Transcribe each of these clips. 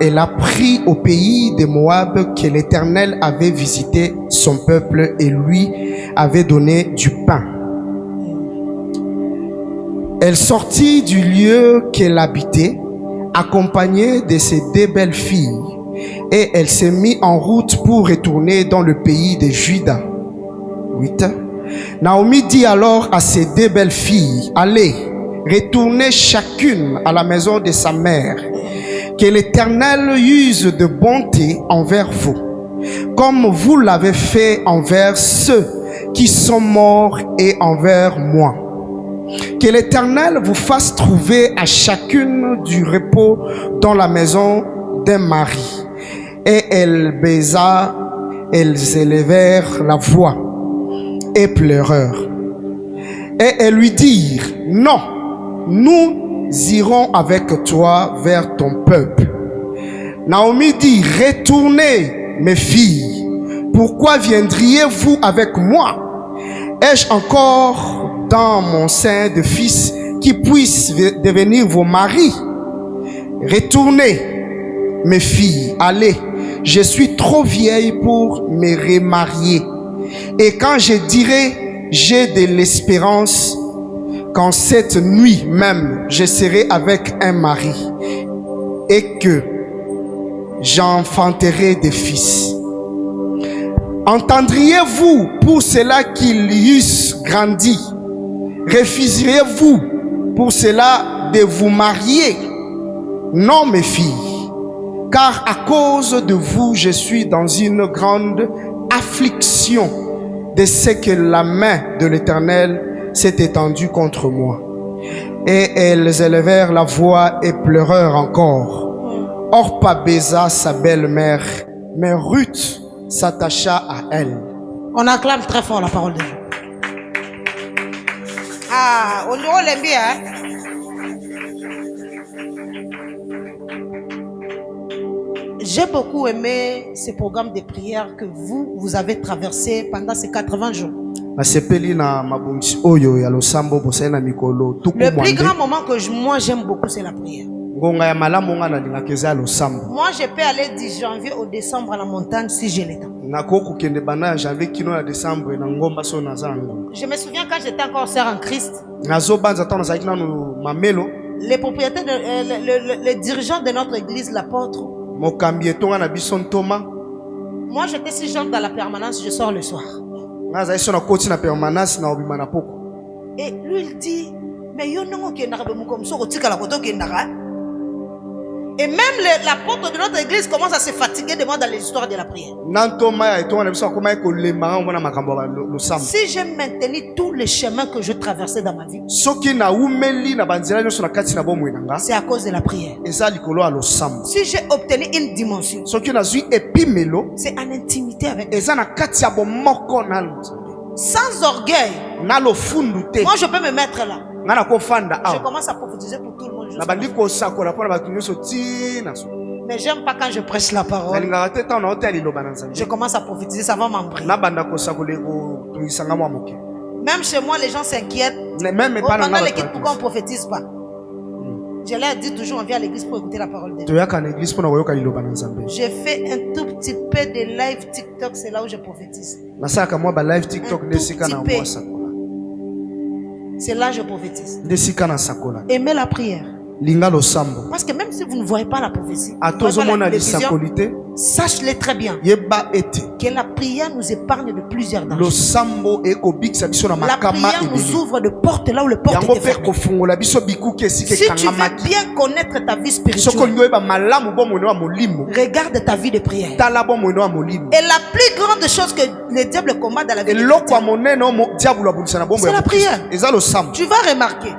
elle apprit au pays de Moab que l'Éternel avait visité son peuple et lui avait donné du pain. Elle sortit du lieu qu'elle habitait, accompagnée de ses deux belles filles, et elle s'est mise en route pour retourner dans le pays de Juda. 8. Naomi dit alors à ses deux belles filles, allez, retournez chacune à la maison de sa mère, que l'Éternel use de bonté envers vous, comme vous l'avez fait envers ceux qui sont morts et envers moi. Que l'Éternel vous fasse trouver à chacune du repos dans la maison d'un mari. Et elles baisa, elles élevèrent la voix et pleurèrent. Et elles lui dirent, non, nous irons avec toi vers ton peuple. Naomi dit, retournez mes filles, pourquoi viendriez-vous avec moi? Ai-je encore dans mon sein de fils qui puissent devenir vos maris? Retournez mes filles, allez, je suis trop vieille pour me remarier. Et quand je dirai, j'ai de l'espérance qu'en cette nuit même, je serai avec un mari et que j'enfanterai des fils. Entendriez-vous pour cela qu'ils eussent grandi? Refuseriez-vous pour cela de vous marier? Non, mes filles, car à cause de vous, je suis dans une grande affliction de ce que la main de l'Éternel s'est étendue contre moi. Et elles élevèrent la voix et pleurèrent encore. Orpa baisa sa belle-mère, mais Ruth s'attacha à elle. On acclame très fort la parole de Dieu. Ah, on l'aime bien. J'ai beaucoup aimé ce programme de prière que vous avez traversé pendant ces 80 jours. Le plus grand moment que moi j'aime beaucoup, c'est la prière. Moi, je peux aller du janvier au décembre à la montagne si j'ai le temps. Je me souviens quand j'étais encore sœur en Christ, les propriétaires, les dirigeants de notre église, l'apôtre, moi j'étais si jeune dans la permanence, je sors le soir. Et lui il dit, mais yo non comme ça, et même l'apôtre de notre église commence à se fatiguer de moi dans les histoires de la prière. Si j'ai maintenu tous les chemins que je traversais dans ma vie, c'est à cause de la prière. Si j'ai obtenu une dimension, c'est en intimité avec Dieu. Sans orgueil. Moi je peux me mettre là. Je commence à prophétiser pour tout le monde. Mais j'aime pas quand je prêche la parole. Je commence à prophétiser, ça va m'embrouiller. Même chez moi, les gens s'inquiètent. Pendant l'équipe, pourquoi on ne prophétise pas? Je leur dis toujours, on vient à l'église pour écouter la parole de Dieu. J'ai fait un tout petit peu de live TikTok, c'est là où je prophétise. C'est là que je prophétise. Aimez la prière. Parce que même si vous ne voyez pas la prophétie, sache-le très bien que la prière nous épargne de plusieurs dangers. La prière nous ouvre de portes là où le porte est fermé. Si tu veux bien connaître ta vie spirituelle, regarde ta vie de prière. Et la plus grande chose que le diable combat dans la vie, c'est la prière. Tu vas remarquer,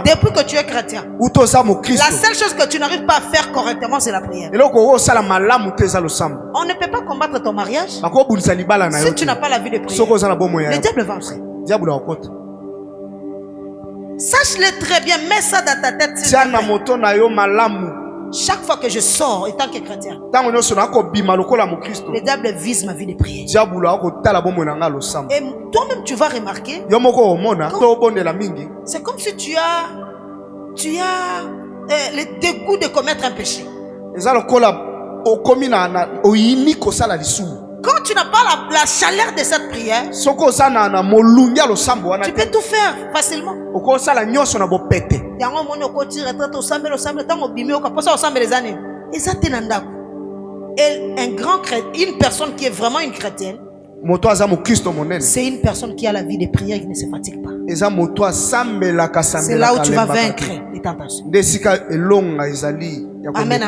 depuis que tu es chrétien, la seule chose que tu n'arrives pas à faire correctement, c'est la prière. On ne peut pas combattre ton mariage si tu n'as pas la vie de prière. Le diable va entrer. Sache-le très bien, mets ça dans ta tête. Chaque fois que je sors, étant que chrétien, le diable vise ma vie de prière. Et toi-même, tu vas remarquer, c'est comme si tu as le dégoût de commettre un péché. Quand tu n'as pas la chaleur de cette prière, tu peux tout faire facilement. Une personne qui est vraiment une chrétienne, c'est une personne qui a la vie de prière et qui ne se fatigue pas. C'est là où tu vas vaincre les tentations. Amen,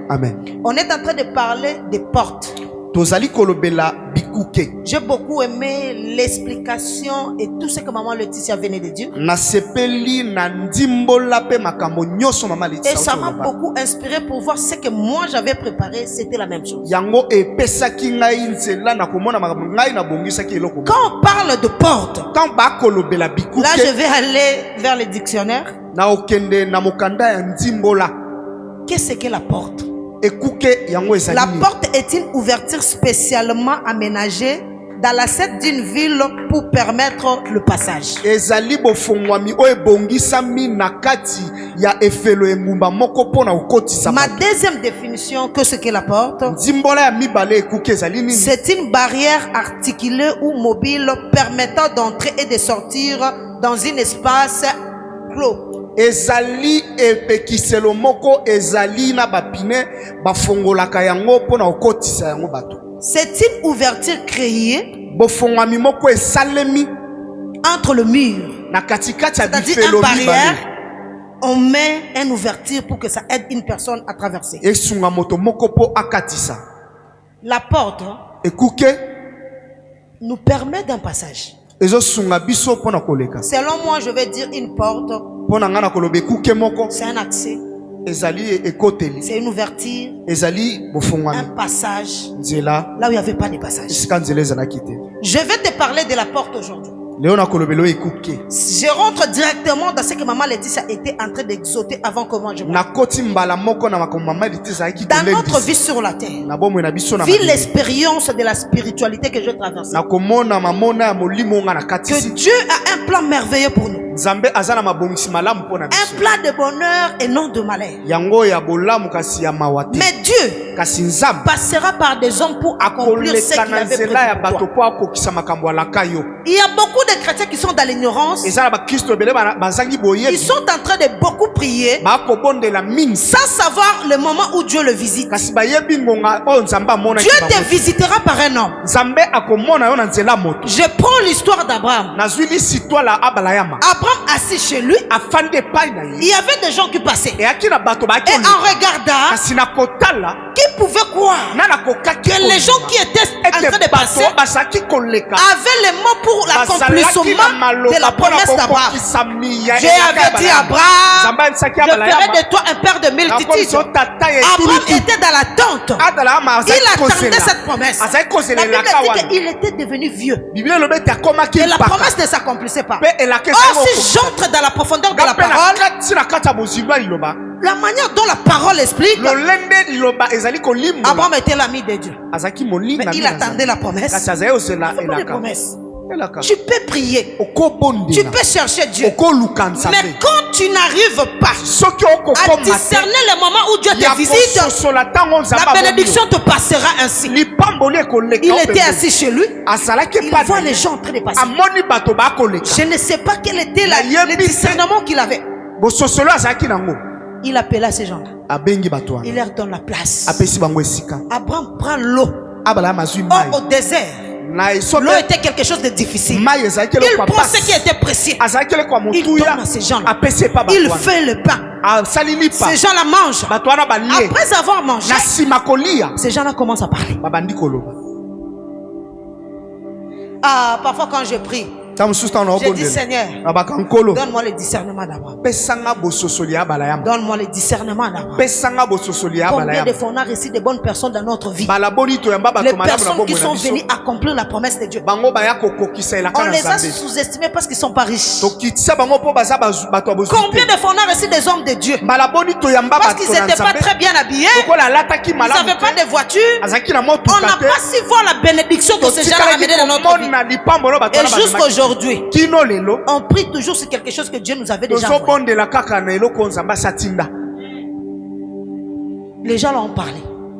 amen. On est en train de parler des portes. J'ai beaucoup aimé l'explication et tout ce que maman Laetitia venait de dire. Et ça m'a beaucoup inspiré pour voir ce que moi j'avais préparé, c'était la même chose. Quand on parle de porte, là je vais aller vers le dictionnaire. Qu'est-ce que la porte? La porte est une ouverture spécialement aménagée dans la scène d'une ville pour permettre le passage. Ma deuxième définition, que ce qu'est la porte, c'est une barrière articulée ou mobile permettant d'entrer et de sortir dans un espace clos. Ezali epekiselo moko ezali na bapine bafongolaka yango pona okotisa yango bato. C'est une ouverture créée bofongwami moko esalemi entre le mur, na katikati ya bifelo barrière. On met une ouverture pour que ça aide une personne à traverser. Esunga moto moko po akatisa. La porte ekuke nous permet d'un passage. Ezosunga biso pona koleka. Selon moi, je vais dire une porte. C'est un accès. C'est une ouverture. Un passage. Là où il n'y avait pas de passage. Je vais te parler de la porte aujourd'hui. Je rentre directement dans ce que maman Laetitia était en train d'exhorter avant que moi je dans notre vie sur la terre. Vu l'expérience de la spiritualité que je traverse. Que Dieu a un plan merveilleux pour nous. Un plan de bonheur et non de malheur. Mais Dieu passera par des hommes pour accomplir ce qu'il avait prévu pour toi. Il y a beaucoup de chrétiens qui sont dans l'ignorance. Ils sont en train de beaucoup prier sans savoir le moment où Dieu le visite. Dieu te visitera par un homme. Je prends l'histoire d'Abraham. Abraham assis chez lui, il y avait des gens qui passaient. Et en regardant, qui pouvait croire que les gens qui étaient en train de passer avaient les mots pour l'accomplissement de la promesse d'Abraham. Dieu avait dit à Abraham, je ferai de toi un père de multitudes. Abraham était dans l'attente. Il attendait cette promesse. La Bible dit qu'il était devenu vieux. Et la promesse ne s'accomplissait pas. Or, si j'entre dans la profondeur de la parole, la manière dont la parole explique, Abraham était l'ami de Dieu. Mais il attendait la promesse. Tu peux prier, tu peux chercher Dieu, mais quand tu n'arrives pas à discerner le moment où Dieu te visite, la bénédiction te passera ainsi. Il était assis chez lui, il voit les gens en train de passer. Je ne sais pas quel était le discernement qu'il avait. Il appela ces gens-là, il leur donne la place. Abraham prend l'eau. Or, au désert, l'eau était quelque chose de difficile. Il prend ce qui était précieux. Il donne à ces gens-là. Il fait le pain. Ces gens-là mangent. Après avoir mangé, ces gens-là commencent à parler. Parfois quand je prie, j'ai dit Seigneur, donne-moi le discernement d'Abraham. Donne-moi le discernement d'Abraham. Combien de fois on a reçu de bonnes personnes dans notre vie? Les personnes qui sont venues accomplir la promesse de Dieu, on les a sous-estimés parce qu'ils ne sont pas riches. Combien de fois on a reçu des hommes de Dieu parce qu'ils n'étaient pas très bien habillés, ils n'avaient pas de voiture, on n'a pas su voir la bénédiction que ces gens ont amené dans notre vie. Et jusqu'aujourd'hui, on prie toujours sur quelque chose que Dieu nous avait déjà envoyé. Les gens l'ont parlé.